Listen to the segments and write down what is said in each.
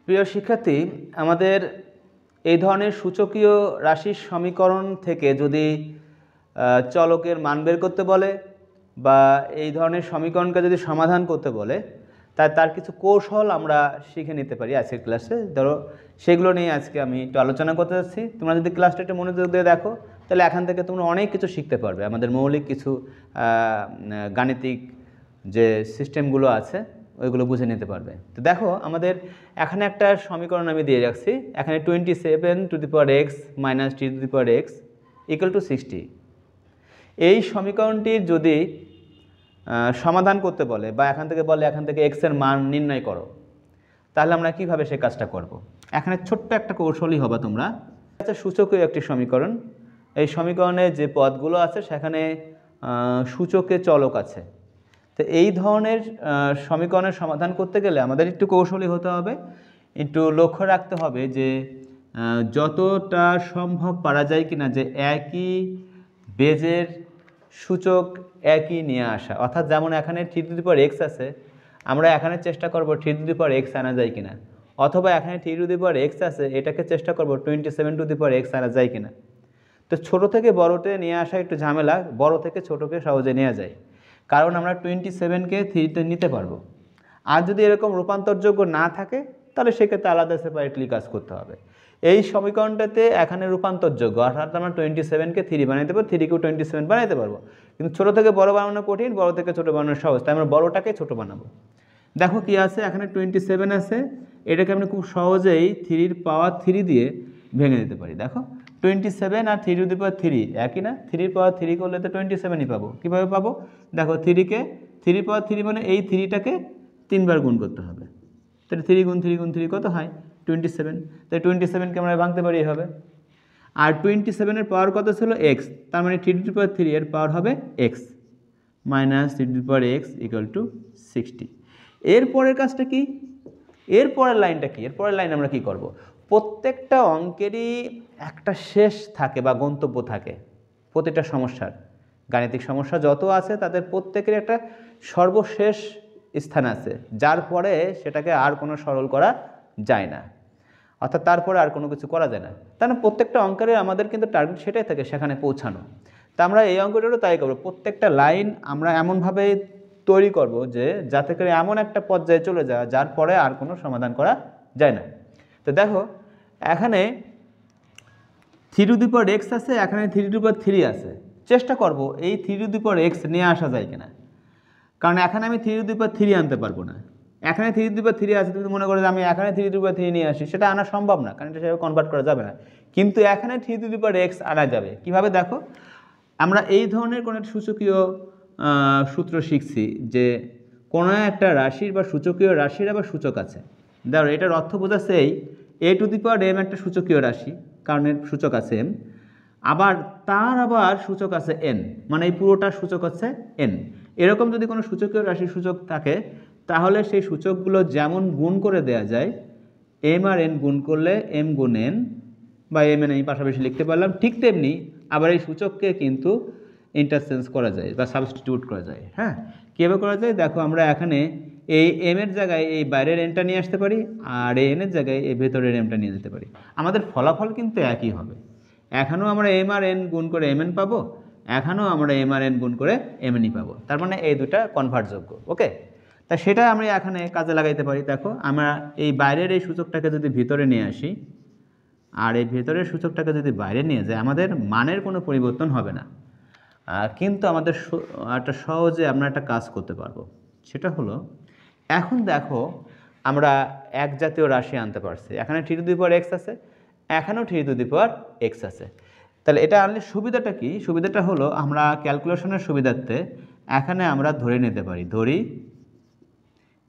প্রিয় শিক্ষার্থী, আমাদের এই ধরনের সূচকীয় রাশির সমীকরণ থেকে যদি চলকের মান বের করতে বলে বা এই ধরনের সমীকরণকে যদি সমাধান করতে বলে, তার কিছু কৌশল আমরা শিখে নিতে পারি আজকের ক্লাসে। ধরো সেগুলো নিয়ে আজকে আমি একটু আলোচনা করতে যাচ্ছি। তোমরা যদি ক্লাসটা একটু মনোযোগ দিয়ে দেখো, তাহলে এখান থেকে তোমরা অনেক কিছু শিখতে পারবে। আমাদের মৌলিক কিছু গাণিতিক যে সিস্টেমগুলো আছে ওইগুলো বুঝে নিতে পারবে। তো দেখো, আমাদের এখানে একটা সমীকরণ আমি দিয়ে রাখছি। এখানে 27 - t⁻x = 60। এই সমীকরণটির যদি সমাধান করতে বলে বা এখান থেকে x এর মান নির্ণয় করো, তাহলে আমরা কিভাবে সেই কাজটা করব। এখানে ছোট্ট একটা কৌশলই হবে তোমরা। আচ্ছা, সূচকীয় একটি সমীকরণ। এই সমীকরণে যে পদগুলো আছে সেখানে সূচকে চলক আছে। তো এই ধরনের সমীকরণের সমাধান করতে গেলে আমাদের একটু কৌশলী হতে হবে, একটু লক্ষ্য রাখতে হবে যে যতটা সম্ভব পারা যায় কিনা যে একই বেজের সূচক একই নিয়ে আসা। অর্থাৎ যেমন এখানে t⁻x আছে, আমরা এখানে চেষ্টা করব t⁻x আনা যায় কিনা, অথবা এখানে t⁻x আছে, এটাকে চেষ্টা করব 27x আনা যায় কিনা। তো ছোট থেকে বড়তে নিয়ে আসা একটু ঝামেলা, বড় থেকে ছোটকে সহজে নেওয়া যায়, কারণ আমরা 27কে 3তে নিতে পারবো। আর যদি এরকম রূপান্তরযোগ্য না থাকে, তাহলে সেক্ষেত্রে আলাদা সেপারেটলি কাজ করতে হবে। এই সমীকরণটাতে এখানে রূপান্তরযোগ্য, অর্থাৎ আমরা 27কে 3 বানাইতে পারবো, 3কেও 27 বানাইতে পারবো। কিন্তু ছোট থেকে বড় বানানো কঠিন, বড় থেকে ছোট বানানো সহজ, তাই আমরা বড়টাকে ছোট বানাবো। দেখো কি আছে, এখানে 27 আছে, এটাকে আমরা খুব সহজেই 3 পাওয়ার 3 দিয়ে ভেঙে দিতে পারি। দেখো 27 আর 3 একই না? 3 পাওয়ার 3 করলে তো 27ই পাবো। কীভাবে পাবো? দেখো 3কে 3 পাওয়ার 3 মানে এই 3টাকে 3 বার গুণ করতে হবে। তাহলে 3 গুণ 3 গুণ 3 কত হয়? 27। তাই 27কে আমরা ভাঙতে পারি এভাবে। আর 27-এর পাওয়ার কত ছিল? x, তার মানে 3 এর পাওয়ার হবে x মাইনাস 3x = 60। এরপরের কাজটা কি? এরপরের লাইনটা কি? এরপরের লাইন আমরা কি করব? প্রত্যেকটা অঙ্কেরই একটা শেষ থাকে বা গন্তব্য থাকে। প্রতিটা সমস্যার, গাণিতিক সমস্যা যত আছে তাদের প্রত্যেকেরই একটা সর্বশেষ স্থান আছে, যার পরে সেটাকে আর কোনো সরল করা যায় না, অর্থাৎ তারপরে আর কোনো কিছু করা যায় না। তাই না? প্রত্যেকটা অঙ্কের আমাদের কিন্তু টার্গেট সেটাই থাকে, সেখানে পৌঁছানো। তা আমরা এই অঙ্কটারও তাই করবো। প্রত্যেকটা লাইন আমরা এমনভাবে তৈরি করব যে যাতে করে এমন একটা পর্যায়ে চলে যায় যার পরে আর কোনো সমাধান করা যায় না। তো দেখো, এখানে 3x আছে, এখানে 3 আছে। চেষ্টা করব এই 3x নিয়ে আসা যায় কিনা, কারণ এখানে আমি 3 আনতে পারবো না। এখানে 3 আছে, তুমি মনে করো যে আমি এখানে 3 নিয়ে আসি, সেটা আনা সম্ভব না, কারণ এটা সেভাবে কনভার্ট করা যাবে না। কিন্তু এখানে 3x আনা যাবে। কিভাবে? দেখো, আমরা এই ধরনের কোনো একটা সূচকীয় সূত্র শিখছি যে কোনো একটা রাশির বা সূচকীয় রাশির আবার সূচক আছে। দেখো, এটার অর্থ বোঝাচ্ছে এই a⁴m একটা সূচকীয় রাশি, কারণ এর সূচক আছে m, আবার তার আবার সূচক আছে n, মানে এই পুরোটার সূচক হচ্ছে n। এরকম যদি কোনো সূচকীয় রাশির সূচক থাকে, তাহলে সেই সূচকগুলো যেমন গুণ করে দেয়া যায়, m আর n গুণ করলে m গুণ n বা m n আমি পাশাপাশি লিখতে পারলাম, ঠিক তেমনি আবার এই সূচককে কিন্তু ইন্টারচেঞ্জ করা যায় বা সাবস্টিটিউট করা যায়। হ্যাঁ, কীভাবে করা যায়? দেখো, আমরা এখানে এই m এর জায়গায় এই বাইরের nটা নিয়ে আসতে পারি, আর এই n এর জায়গায় এই ভেতরের mটা নিয়ে যেতে পারি। আমাদের ফলাফল কিন্তু একই হবে। এখানেও আমরা m আর n গুণ করে mn পাবো, এখানেও আমরা m আর n গুণ করে mnই পাবো। তার মানে এই দুটা কনভার্টযোগ্য। ওকে, তা সেটা আমরা এখানে কাজে লাগাইতে পারি। দেখো, আমরা এই বাইরের এই সূচকটাকে যদি ভিতরে নিয়ে আসি আর এই ভেতরের সূচকটাকে যদি বাইরে নিয়ে যাই, আমাদের মানের কোনো পরিবর্তন হবে না, কিন্তু আমাদের একটা সহজে আমরা একটা কাজ করতে পারবো। সেটা হলো, এখন দেখো আমরা এক জাতীয় রাশি আনতে পারছি। এখানে 3x আছে, এখানেও 3x আছে। তাহলে এটা আনলে সুবিধাটা কি? সুবিধাটা হলো, আমরা ক্যালকুলেশনের সুবিধার্থে এখানে আমরা ধরে নিতে পারি, ধরি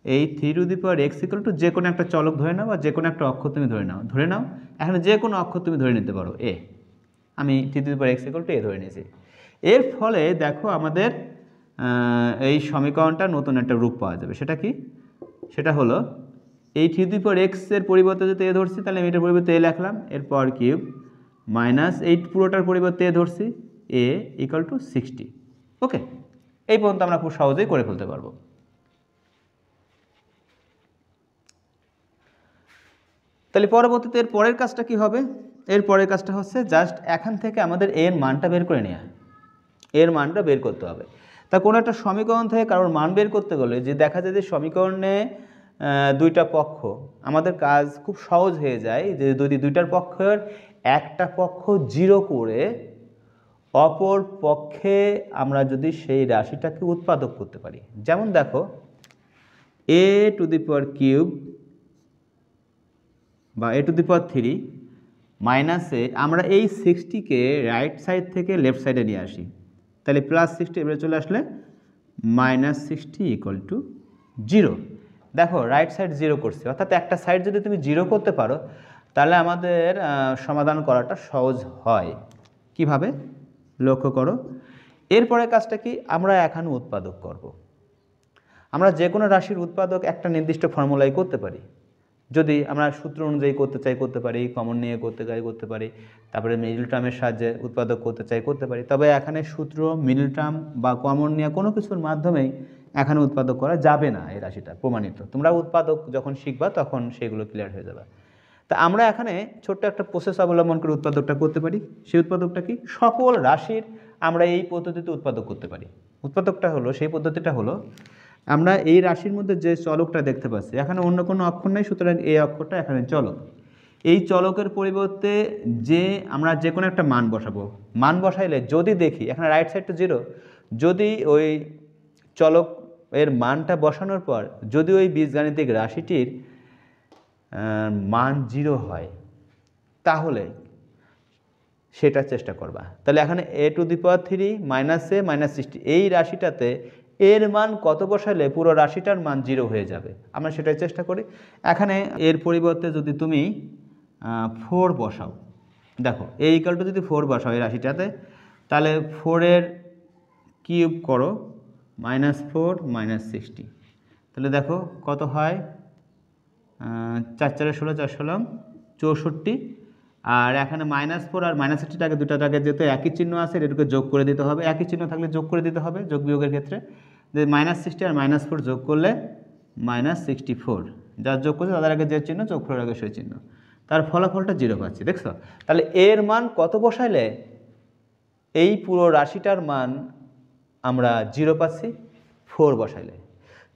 এই 3x = যে কোনো একটা চলক ধরে নাও বা যে কোনো একটা অক্ষর তুমি ধরে নাও। এখানে যে কোনো অক্ষর তুমি ধরে নিতে পারো a। আমি 3x = a ধরে নিয়েছি। এর ফলে দেখো আমাদের এই সমীকরণটা নতুন একটা রূপ পাওয়া যাবে। সেটা কি? সেটা হলো, এই 3x এর পরিবর্তে যদি a ধরছি, তাহলে আমি এটার পরিবর্তে a লিখলাম, এর পাওয়ার কিউব, মাইনাস এই পুরোটার পরিবর্তে a ধরছি, a = 60। ওকে, এই পর্যন্ত আমরা খুব সহজেই করে ফেলতে পারবো। তাহলে পরবর্তীতে এর পরের কাজটা কি হবে? এর পরের কাজটা হচ্ছে জাস্ট এখান থেকে আমাদের এর মানটা বের করে নেওয়া, এর মানটা বের করতে হবে। তা কোনো একটা সমীকরণ থেকে কারোর মান বের করতে গেলে যে দেখা যায় যে সমীকরণে দুইটা পক্ষ, আমাদের কাজ খুব সহজ হয়ে যায় যে যদি দুইটার পক্ষের একটা পক্ষ 0 করে অপর পক্ষে আমরা যদি সেই রাশিটাকে উৎপাদক করতে পারি। যেমন দেখো a to the power cube বা a টু দি পাওয়ার 3 মাইনাসে আমরা এই 60কে রাইট সাইড থেকে লেফট সাইডে নিয়ে আসি, তাহলে +60 এবারে চলে আসলে -60 ইকুয়াল টু 0। দেখো রাইট সাইড 0 করছে, অর্থাৎ একটা সাইড যদি তুমি 0 করতে পারো তাহলে আমাদের সমাধান করাটা সহজ হয়। কিভাবে? লক্ষ্য করো, এরপরে কাজটা কি? আমরা এখানে উৎপাদক করব। আমরা যে কোনো রাশির উৎপাদক একটা নির্দিষ্ট ফর্মুলায় করতে পারি। যদি আমরা সূত্র অনুযায়ী করতে চাই করতে পারি, কমন নিয়ে করতে চাই করতে পারি, তারপরে মিডল টার্মের সাহায্যে উৎপাদক করতে চাই করতে পারি। তবে এখানে সূত্র, মিডল টার্ম বা কমন নিয়ে কোনো কিছুর মাধ্যমেই এখানে উৎপাদক করা যাবে না, এই রাশিটা প্রমাণিত। তোমরা উৎপাদক যখন শিখবা তখন সেগুলো ক্লিয়ার হয়ে যাবে। তা আমরা এখানে ছোট্ট একটা প্রসেস অবলম্বন করে উৎপাদকটা করতে পারি। সেই উৎপাদকটা কি? সকল রাশির আমরা এই পদ্ধতিতে উৎপাদক করতে পারি। উৎপাদকটা হলো, সেই পদ্ধতিটা হলো, আমরা এই রাশির মধ্যে যে চলকটা দেখতে পাচ্ছি এখানে অন্য কোনো অক্ষর নেই, সুতরাং এই অক্ষরটা এখানে চলক। এই চলকের পরিবর্তে যে আমরা যে কোনো একটা মান বসাবো, মান বসাইলে যদি দেখি এখানে রাইট সাইডটা 0, যদি ওই চলক এর মানটা বসানোর পর যদি ওই বীজগাণিতিক রাশিটির মান 0 হয় তাহলে সেটা চেষ্টা করবা। তাহলে এখানে a to the power 3 - a -60 এই রাশিটাতে এর মান কত বসালে পুরো রাশিটার মান 0 হয়ে যাবে, আমরা সেটাই চেষ্টা করি। এখানে এর পরিবর্তে যদি তুমি 4 বসাও, দেখো a = যদি 4 বসাও এই রাশিটাতে, তাহলে 4 এর কিউব করো -4 - 60, তাহলে দেখো কত হয়, 4 4 16, 4 16 64। আর এখানে -4 আর -60টাকে দুটা জায়গায় যেহেতু একই চিহ্ন আছে এটাকে যোগ করে দিতে হবে, একই চিহ্ন থাকলে যোগ করে দিতে হবে যোগ বিয়োগের ক্ষেত্রে। যে -60 আর -4 যোগ করলে -64, যার যোগ করছে তাদের আগে যে চিহ্ন, যোগ করার আগে সেই চিহ্ন, তার ফলাফলটা 0 পাচ্ছি, দেখছো? তাহলে এর মান কত বসাইলে এই পুরো রাশিটার মান আমরা 0 পাচ্ছি? 4 বসাইলে।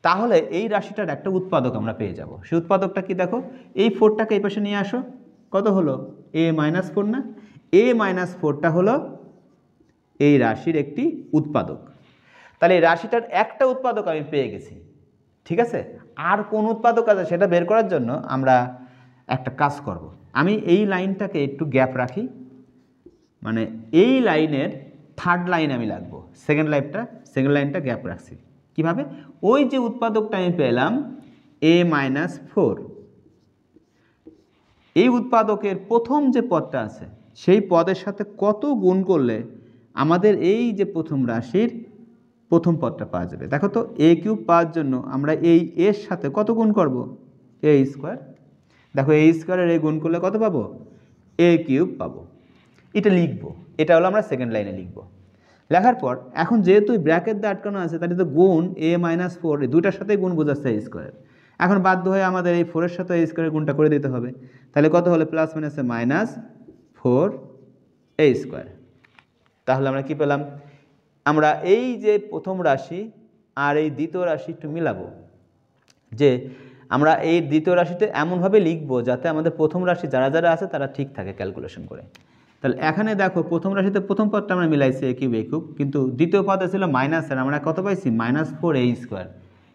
তাহলে এই রাশিটার একটা উৎপাদক আমরা পেয়ে যাব। সেই উৎপাদকটা কি? দেখো এই 4টাকে এই পাশে নিয়ে আসো, কত হলো? a - 4 না? a - 4টা হলো এই রাশির একটি উৎপাদক। তাহলে এই রাশিটার একটা উৎপাদক আমি পেয়ে গেছি, ঠিক আছে? আর কোন উৎপাদক আছে সেটা বের করার জন্য আমরা একটা কাজ করব। আমি এই লাইনটাকে একটু গ্যাপ রাখি, মানে এই লাইনের থার্ড লাইন আমি লাগবো, সেকেন্ড লাইনটা গ্যাপ রাখছি। কিভাবে? ওই যে উৎপাদকটা আমি পেলাম a - 4, এই উৎপাদকের প্রথম যে পদটা আছে সেই পদের সাথে কত গুণ করলে আমাদের এই যে প্রথম রাশির প্রথম পদটা পাওয়া যাবে। দেখো তো a³ পাওয়ার জন্য আমরা এই এর সাথে কত গুণ করব? a²। দেখো a² এর গুণ করলে কত পাবো? a³ পাবো। এটা লিখবো, এটা হলো আমরা সেকেন্ড লাইনে লিখবো। লেখার পর এখন যেহেতু ব্র্যাকেট দিয়ে আটকানো আছে তাহলে তো গুণ a - 4 এই দুইটার সাথে গুণ বোঝাচ্ছে a²। এখন বাধ্য হয়ে আমাদের এই 4 এর সাথে a² গুণটা করে দিতে হবে। তাহলে কত হলো? প্লাস মাইনাসে -4a²। তাহলে আমরা কি পেলাম? আমরা এই যে প্রথম রাশি আর এই দ্বিতীয় রাশি একটু মিলাবো, যে আমরা এই দ্বিতীয় রাশিতে এমনভাবে লিখবো যাতে আমাদের প্রথম রাশি যারা যারা আছে তারা ঠিক থাকে ক্যালকুলেশন করে। তাহলে এখানে দেখো প্রথম রাশিতে প্রথম পদটা আমরা মিলাইছি a³ কিন্তু দ্বিতীয় পদে ছিল মাইনাসের, আমরা কত পাইছি? -4a²।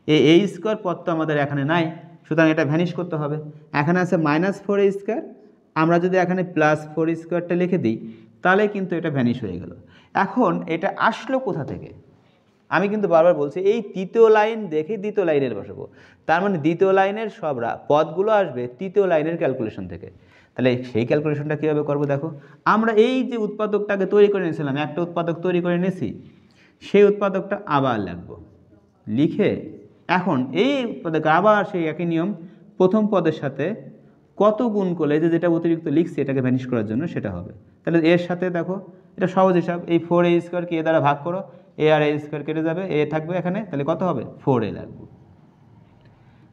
এই a² পদ তো আমাদের এখানে নাই, সুতরাং এটা ভ্যানিশ করতে হবে। এখানে আছে -4a², আমরা যদি এখানে +4a²টা লিখে দিই তাহলে কিন্তু এটা ভ্যানিশ হয়ে গেল। এখন এটা আসলো কোথা থেকে? আমি কিন্তু বারবার বলছি এই তৃতীয় লাইন দেখে দ্বিতীয় লাইনের বসাবো, তার মানে দ্বিতীয় লাইনের সব পদগুলো আসবে তৃতীয় লাইনের ক্যালকুলেশন থেকে। তাহলে সেই ক্যালকুলেশনটা কীভাবে করবো? দেখো আমরা এই যে উৎপাদকটাকে তৈরি করে নিয়েছিলাম, একটা উৎপাদক তৈরি করে নিয়েছি, সেই উৎপাদকটা আবার লিখবো, লিখে এখন এই উৎপাদক আবার সেই একই নিয়ম, প্রথম পদের সাথে কত গুণ করলে যে যেটা অতিরিক্ত লিখছি এটাকে ভ্যানিশ করার জন্য সেটা হবে। তাহলে এর সাথে দেখো এটা সহজ হিসাব, এই 4a² কে এ দ্বারা ভাগ করো, a আর a² কেটে যাবে, a থাকবে এখানে, তাহলে কত হবে? 4a লাগবে।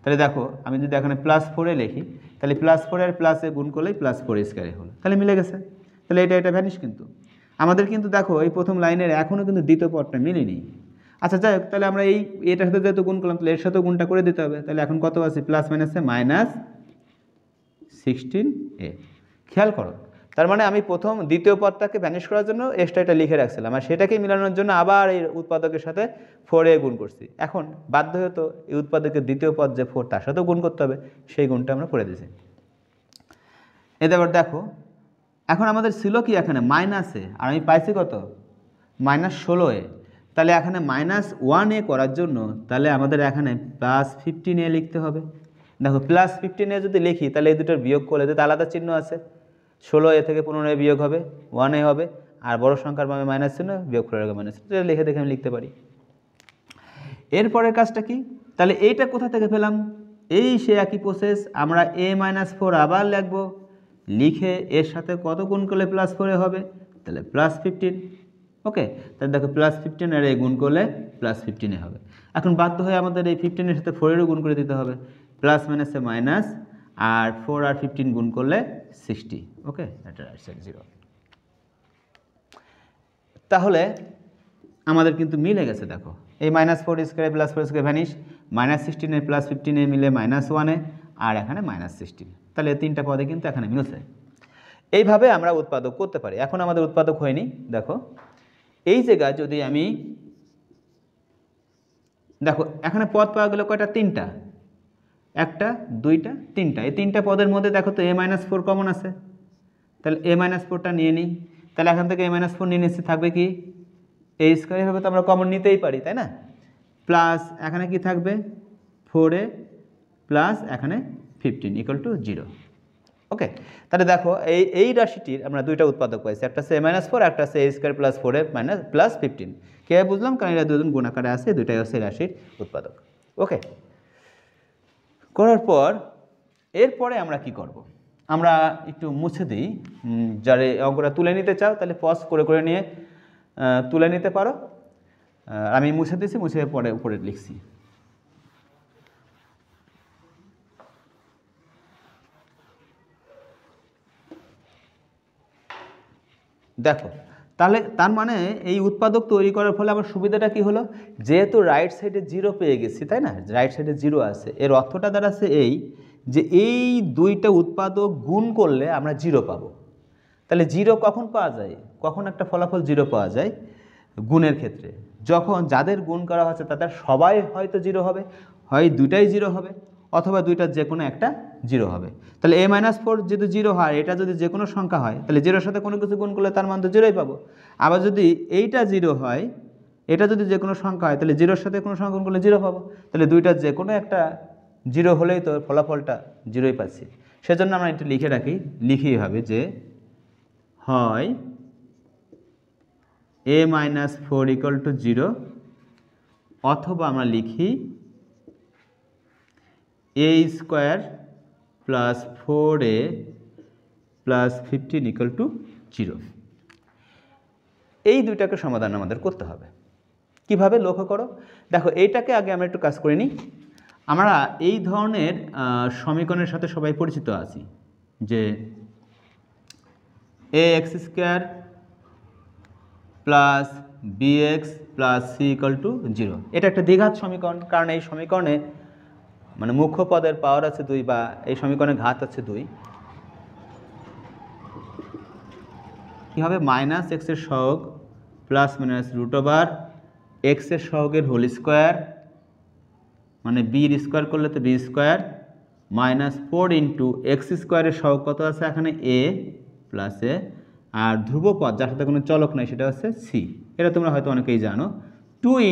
তাহলে দেখো আমি যদি এখানে +4a লিখি তাহলে +4 আর +a গুণ করলেই +4a² হলো, তাহলে মিলে গেছে। তাহলে এটা ভ্যানিশ। কিন্তু আমাদের কিন্তু দেখো এই প্রথম লাইনের এখনও কিন্তু দ্বিতীয় পদটা মিলেনি। আচ্ছা যাই হোক, তাহলে আমরা এটার সাথে যেহেতু গুণ করলাম, তাহলে এর সাথেও গুণটা করে দিতে হবে। তাহলে এখন কত আছে, প্লাস মাইনাসে -16a। খেয়াল করো, তার মানে আমি প্রথম দ্বিতীয় পদটাকে ভ্যানিশ করার জন্য এক্সট্রা এটা লিখে রাখছিলাম, আর সেটাকে মিলানোর জন্য আবার এই উৎপাদকের সাথে 4a গুণ করছি। এখন বাধ্য হতো এই উৎপাদকের দ্বিতীয় পদ যে 4, তার সাথেও গুণ করতে হবে, সেই গুণটা আমরা করে দিয়েছি। এতে আবার দেখো, এখন আমাদের ছিল কি এখানে -a, আর আমি পাইছি কত, -16a। তাহলে এখানে -1a করার জন্য তাহলে আমাদের এখানে +15a লিখতে হবে। দেখো +15a যদি লিখি, তাহলে এই দুটোর বিয়োগ করলে তো আলাদা চিহ্ন আছে, 16a থেকে 15a বিয়োগ হবে, 1a হবে, আর বড় সংখ্যার মানে মাইনাস চিহ্ন, বিয়োগ করে রাখবে মাইনাস, এটা লিখে দেখে আমি লিখতে পারি। এরপরের কাজটা কি, তাহলে এইটা কোথা থেকে পেলাম, এই সে একই প্রসেস, আমরা a-4 আবার লিখবো, লিখে এর সাথে কত গুণ করলে +4a হবে, তাহলে +15। ওকে, তাহলে দেখো +15 আর এই গুণ করলে +15a হবে। এখন বাধ্য হয়ে আমাদের এই 15 এর সাথে 4-এরও গুণ করে দিতে হবে, প্লাস মাইনাসে মাইনাস, আর 4 আর 15 গুণ করলে 60। ওকে, এটা রাইট সাইড 0। তাহলে আমাদের কিন্তু মিলে গেছে। দেখো এই -4² +4² ভ্যানিশ, -16 এর +15 এ মিলে -1 আর এখানে -16, তাহলে তিনটা পদে কিন্তু এখানে মিলছে। এইভাবে আমরা উৎপাদক করতে পারি। এখন আমাদের উৎপাদক হয়নি। দেখো এই জায়গায় যদি আমি, দেখো এখানে পদ পাওয়া গেল কয়টা, তিনটা, একটা, দুইটা, তিনটা। এই তিনটা পদের মধ্যে দেখো তো a-4 কমন আছে, তাহলে a-4টা নিয়ে নিই। তাহলে এখান থেকে a-4 নিয়ে নিচ্ছি, থাকবে কি a², এভাবে তো আমরা কমন নিতেই পারি, তাই না? প্লাস এখানে কি থাকবে 4a প্লাস এখানে 15 = 0। ওকে, তাহলে দেখো এই রাশিটির আমরা দুইটা উৎপাদক পাইছি, একটা আছে a-4, একটা আছে a² + 4a + 15। কে বুঝলাম, কারণ এরা দুজন গুণ আকারে আছে, দুইটাই হচ্ছে রাশির উৎপাদক। ওকে, করার পর এরপরে আমরা কি করব, আমরা একটু মুছে দিই। যারা অঙ্কটা তুলে নিতে চাও তাহলে পজ করে নিয়ে তুলে নিতে পারো। আমি মুছে দিয়েছি, মুছে পরে উপরে লিখছি। দেখো তাহলে তার মানে এই উৎপাদক তৈরি করার ফলে আমার সুবিধাটা কি হলো, যেহেতু রাইট সাইডে 0 পেয়ে গেছি, তাই না, রাইট সাইডে 0 আছে, এর অর্থটা দাঁড়াচ্ছে এই যে এই দুইটা উৎপাদক গুণ করলে আমরা 0 পাবো। তাহলে 0 কখন পাওয়া যায়, কখন একটা ফলাফল 0 পাওয়া যায় গুণের ক্ষেত্রে, যখন যাদের গুণ করা হচ্ছে তাদের সবাই হয়তো 0 হবে, হয় দুইটাই 0 হবে, অথবা দুইটার যে কোনো একটা 0 হবে। তাহলে a-4 যদি 0 হয়, এটা যদি যে কোনো সংখ্যা হয়, তাহলে 0-এর সাথে কোনো কিছু গুণ করলে তার মান তো 0ই পাবো। আবার যদি এইটা 0 হয়, এটা যদি যে কোনো সংখ্যা হয়, তাহলে 0-এর সাথে কোনো সংখ্যা গুণ করলে 0 পাবো। তাহলে দুইটার যে কোনো একটা 0 হলেই তো ফলাফলটা 0ই পাচ্ছি। সেজন্য আমরা এটা লিখে রাখি, লিখেই হবে যে হয় a-4 = 0, অথবা আমরা লিখি a² + 4a + 15 = 0। এই দুইটাকে সমাধান আমাদের করতে হবে। কিভাবে লক্ষ্য করো, দেখো এইটাকে আগে আমরা একটু কাজ করে নিই। আমরা এই ধরনের সমীকরণের সাথে সবাই পরিচিত আছি, যে ax² + bx + c = 0। এটা একটা দ্বিঘাত সমীকরণ, কারণ এই সমীকরণে মানে মুখ্য পদের পাওয়ার আছে 2, বা এই সমীকরণে ঘাত আছে 2। কি হবে, -x এর সহগ ± √x এর সহগের হোল স্কোয়ার, মানে b² করলে তো b² -4 × x² এর সহগ কত আছে এখানে a + a, আর ধ্রুবপদ যার সাথে কোনো চলক নাই সেটা হচ্ছে c। এটা তোমরা হয়তো অনেকেই জানো। 2 ×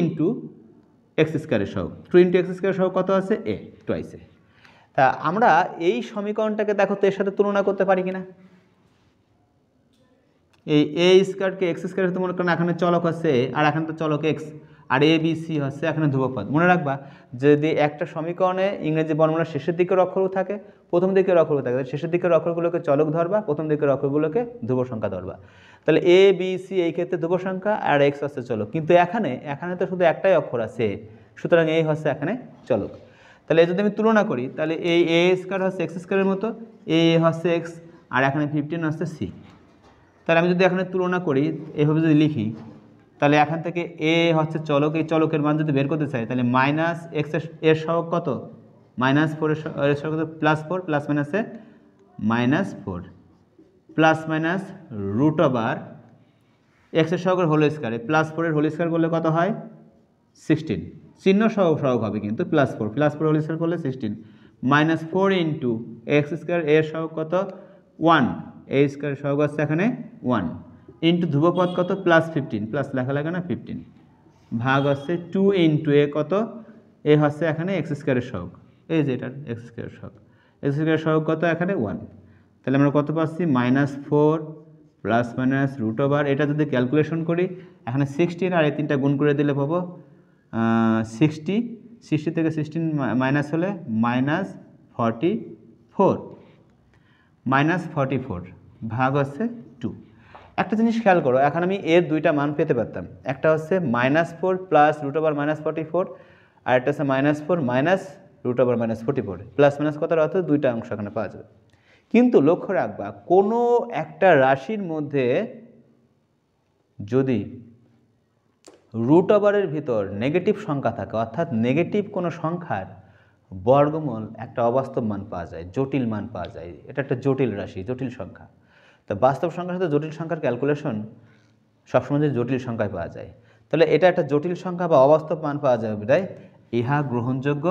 x² এর সহগ, 2 × x² এর সহগ কত আছে a, টুয়াইস a। তা আমরা এই সমীকরণটাকে দেখো তো এর সাথে তুলনা করতে পারি কিনা। এই a² কে x² এর সাথে মনে করেন এখানে চলক হচ্ছে a, আর এখানে তো চলক x, R a b c হচ্ছে এখানে ধ্রুবপদ। মনে রাখবা যদি একটা সমীকরণে ইংরেজি বর্ণমালার শেষের দিকের অক্ষরও থাকে, প্রথম দিকের অক্ষরও থাকে, শেষের দিকের অক্ষরগুলোকে চলক ধরবা, প্রথম দিকের অক্ষরগুলোকে ধ্রুব সংখ্যা ধরবা। তাহলে a b c এই ক্ষেত্রে ধ্রুব সংখ্যা, আর x হচ্ছে চলক। কিন্তু এখানে তো শুধু একটাই অক্ষর আছে, সুতরাং এই হচ্ছে এখানে চলক। তাহলে তাহলে যদি আমি তুলনা করি তাহলে এই এ স্কোয়ার হচ্ছে এক্স স্কোয়ারের মতো, এ হচ্ছে এক্স, আর এখানে 15 হচ্ছে সি। তাহলে আমি যদি এখানে তুলনা করি এভাবে যদি লিখি, তাহলে এখান থেকে এ হচ্ছে চলক, এই চলকের মান যদি বের করতে চাই তাহলে মাইনাস এক্স এর সহগ কত, -4 এর সহগ কত, +4, প্লাস মাইনাসে -4, প্লাস মাইনাস রুট ওভার এক্সের সহগের হোল স্কোয়ার, +4 এর হোল স্কোয়ার করলে কত হয় 16, চিহ্ন সহগ হবে কিন্তু +4 হোল স্কোয়ার করলে 16, -4 ইন্টু এক্স স্কোয়ার এর সহগ কত 1, এ স্কোয়ার সহগ আছে এখানে 1, ইন্টু ধ্রুবপদ কত +15, প্লাস লেখা লাগে না 15, ভাগ হচ্ছে 2 ইন্টু এ কত, এ হচ্ছে এখানে এক্স স্কোয়ারের সহগ, এই যে এটার এক্স স্কোয়ারের সহগ, এক্স স্কোয়ারের সহগ কত এখানে 1। তাহলে আমরা কত পাচ্ছি -4 প্লাস মাইনাস রুট ওভার, এটা যদি ক্যালকুলেশন করি এখানে 16 আর এই 3টা গুণ করে দিলে পাবো 60 থেকে 16 মাইনাস হলে -44 ভাগ হচ্ছে 2। একটা জিনিস খেয়াল করো, এখন আমি এর দুইটা মান পেতে পারতাম, একটা হচ্ছে -4 প্লাস রুট ওভার -44, আর একটা হচ্ছে -4 minus root over -44, plus minus কত অর্থ দুইটা অংশ এখানে পাওয়া যাবে। কিন্তু লক্ষ্য রাখবা কোনো একটা রাশির মধ্যে যদি রুট ওভারের ভিতর নেগেটিভ সংখ্যা থাকে, অর্থাৎ নেগেটিভ কোনো সংখ্যার বর্গমূল একটা অবাস্তব মান পাওয়া যায়, জটিল মান পাওয়া যায়, এটা একটা জটিল রাশি, জটিল সংখ্যা। তো বাস্তব সংখ্যার সাথে জটিল সংখ্যার ক্যালকুলেশন সবসময় জটিল সংখ্যায় পাওয়া যায়, তাহলে এটা একটা জটিল সংখ্যা বা অবাস্তব মান পাওয়া যাবে বিধায় ইহা গ্রহণযোগ্য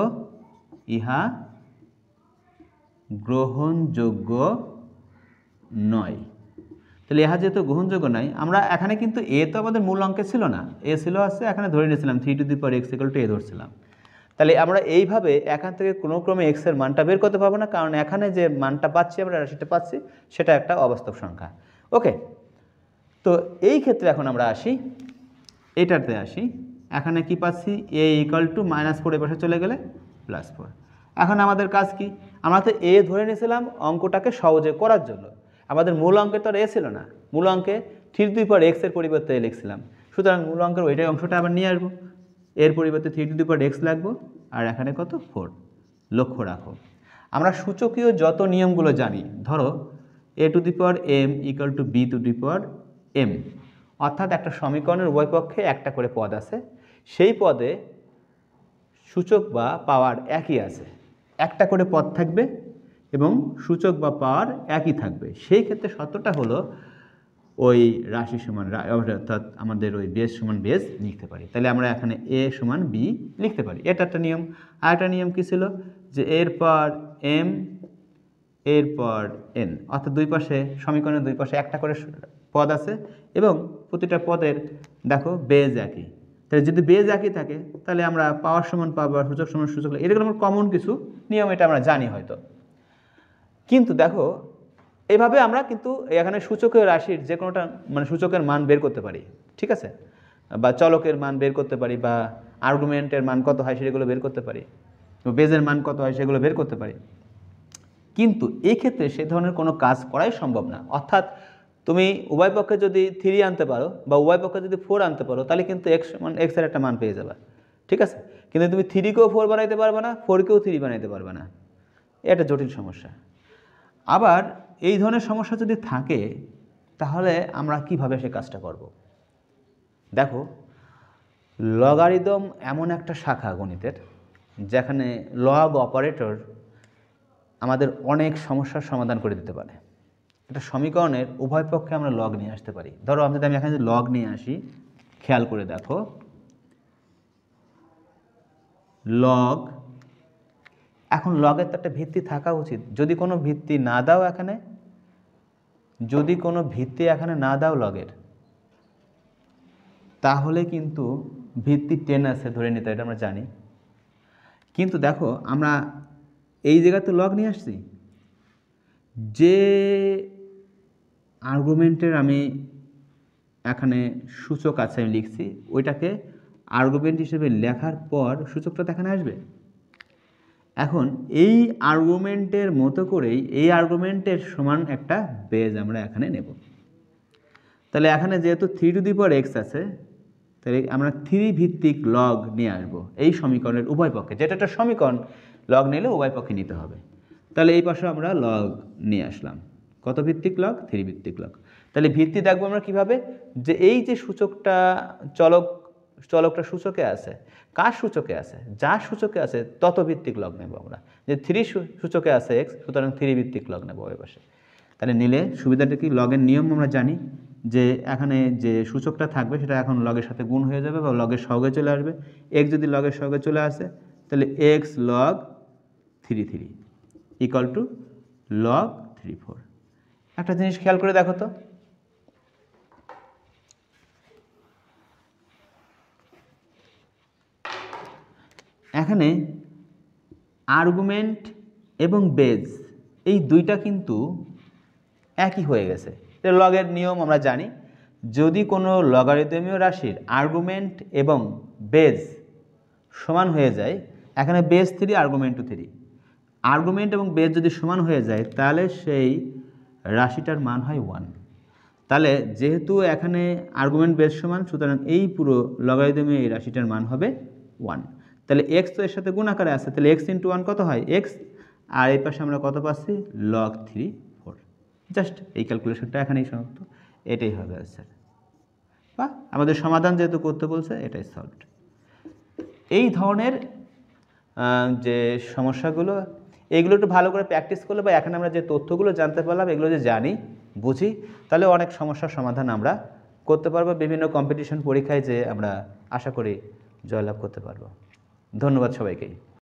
নয়। তাহলে ইহা যেহেতু গ্রহণযোগ্য নয়, আমরা এখানে কিন্তু এ তো আমাদের মূল অঙ্কে ছিল না, এ ছিল আছে এখানে ধরে নিয়েছিলাম 3x = a ধরছিলাম। তাহলে আমরা এইভাবে এখান থেকে কোনো ক্রমে x এর মানটা বের করতে পারবো না, কারণ এখানে যে মানটা পাচ্ছি আমরা রাশিটা পাচ্ছি সেটা একটা অবাস্তব সংখ্যা। ওকে, তো এই ক্ষেত্রে এখন আমরা আসি এটাতে আসি, এখানে কি পাচ্ছি a = -4, এ পাশে চলে গেলে +4। এখন আমাদের কাজ কি, আমরা তো a ধরে নিয়েছিলাম অঙ্কটাকে সহজে করার জন্য, আমাদের মূল অঙ্কে তো আর a ছিল না, মূল অঙ্কে 3x এর পরিবর্তে a লিখছিলাম, সুতরাং মূল অঙ্কের ওইটাই অংশটা আবার নিয়ে আসবো, এর পরিবর্তে 3x লাগবো, আর এখানে কত 4। লক্ষ্য রাখো আমরা সূচকীয় যত নিয়মগুলো জানি, ধরো a⁴m = b⁴m, অর্থাৎ একটা সমীকরণের উভয় পক্ষে একটা করে পদ আছে, সেই পদে সূচক বা পাওয়ার একই আছে, একটা করে পদ থাকবে এবং সূচক বা পাওয়ার একই থাকবে, সেই ক্ষেত্রে শর্তটা হলো ওই রাশি সমান, অর্থাৎ আমাদের ওই বেস সমান বেস লিখতে পারি। তাহলে আমরা এখানে a সমান b লিখতে পারি, এটা একটা নিয়ম। আর একটা নিয়ম কী ছিল, যে এর পর m এর পর n, অর্থাৎ দুই পাশে সমীকরণের দুই পাশে একটা করে পদ আছে এবং প্রতিটা পদের দেখো বেজ একই, তাহলে যদি বেজ একই থাকে তাহলে আমরা পাওয়ার সমান পাওয়ার, সূচক সমান সূচক, এগুলো আমার কমন কিছু নিয়ম, এটা আমরা জানি হয়তো। কিন্তু দেখো এভাবে আমরা কিন্তু এখানে সূচকীয় রাশির যে কোনোটা মানে সূচকের মান বের করতে পারি, ঠিক আছে, বা চলকের মান বের করতে পারি, বা আর্গুমেন্টের মান কত হয় সেগুলো বের করতে পারি, বেজের মান কত হয় সেগুলো বের করতে পারি। কিন্তু এই ক্ষেত্রে সে ধরনের কোনো কাজ করাই সম্ভব না, অর্থাৎ তুমি উভয় পক্ষে যদি 3 আনতে পারো বা উভয় পক্ষে যদি 4 আনতে পারো তাহলে কিন্তু x এর একটা মান পেয়ে যাবে, ঠিক আছে, কিন্তু তুমি 3কেও 4 বানাইতে পারবে না, 4কেও 3 বানাইতে পারবে না, এটা জটিল সমস্যা। আবার এই ধরনের সমস্যা যদি থাকে তাহলে আমরা কিভাবে সে কাজটা করব। দেখো লগারিদম এমন একটা শাখা গণিতের যেখানে লগ অপারেটর আমাদের অনেক সমস্যার সমাধান করে দিতে পারে। একটা সমীকরণের উভয় পক্ষে আমরা লগ নিয়ে আসতে পারি। ধরো আমি এখানে লগ নিয়ে আসি, খেয়াল করে দেখো লগ, এখন লগের তো একটা ভিত্তি থাকা উচিত, যদি কোনো ভিত্তি না দাও এখানে, যদি কোনো ভিত্তি এখানে না দাও লগের, তাহলে কিন্তু ভিত্তি 10 আছে ধরে নিতে, এটা আমরা জানি। কিন্তু দেখো আমরা এই জায়গাতে লগ নিয়ে আসছি, যে আর্গুমেন্টের আমি এখানে সূচক আছে আমি লিখছি, ওইটাকে আর্গুমেন্ট হিসেবে লেখার পর সূচকটা এখানে আসবে। এখন এই আর্গুমেন্টের মতো করেই এই আর্গুমেন্টের সমান একটা বেজ আমরা এখানে নেব। তাহলে এখানে যেহেতু 3x আছে, তাহলে আমরা 3 ভিত্তিক লগ নিয়ে আসবো এই সমীকরণের উভয় পক্ষে, যেটা একটা সমীকরণ লগ নিলে উভয় পক্ষে নিতে হবে। তাহলে এই পাশে আমরা লগ নিয়ে আসলাম। কত ভিত্তিক লগ? 3 ভিত্তিক লগ। তাহলে ভিত্তি দেখবো আমরা কীভাবে, যে এই যে সূচকটা চলকটা সূচকে আছে, কার সূচকে আছে? যার সূচকে আছে তত ভিত্তিক লগ নেব আমরা। যে 3 সূচকে আছে x, সুতরাং 3 ভিত্তিক লগ নেব ওই পাশে। তাহলে নিলে সুবিধাটা কি, লগের নিয়ম আমরা জানি যে এখানে যে সূচকটা থাকবে সেটা এখন লগের সাথে গুণ হয়ে যাবে বা লগের সহগে চলে আসবে। x যদি লগের সহগে চলে আসে তাহলে x log 3 equal to log 3/4। একটা জিনিস খেয়াল করে দেখো তো, এখানে আর্গুমেন্ট এবং বেজ এই দুইটা কিন্তু একই হয়ে গেছে। লগের নিয়ম আমরা জানি, যদি কোনো লগারিদমীয় রাশির আর্গুমেন্ট এবং বেজ সমান হয়ে যায়, এখানে বেজ 3 আর্গুমেন্ট 3, আর্গুমেন্ট এবং বেজ যদি সমান হয়ে যায় তাহলে সেই রাশিটার মান হয় 1। তাহলে যেহেতু এখানে আর্গুমেন্ট বেজ সমান, সুতরাং এই পুরো লগারিদমীয় এই রাশিটার মান হবে 1। তাহলে x তো এর সাথে গুণ আকারে আছে, তাহলে x × 1 কত হয়? x। আর এই পাশে আমরা কত পাচ্ছি? log 3/4। জাস্ট এই ক্যালকুলেশনটা এখানেই সমাপ্ত। এটাই হবে স্যার, বা আমাদের সমাধান যেহেতু করতে বলছে এটাই সলভড। এই ধরনের যে সমস্যাগুলো, এইগুলো একটু ভালো করে প্র্যাকটিস করলে বা এখানে আমরা যে তথ্যগুলো জানতে পারলাম এগুলো যে জানি বুঝি, তাহলে অনেক সমস্যার সমাধান আমরা করতে পারবো। বিভিন্ন কম্পিটিশন পরীক্ষায় যে আমরা আশা করি জয়লাভ করতে পারবো। ধন্যবাদ সবাইকে।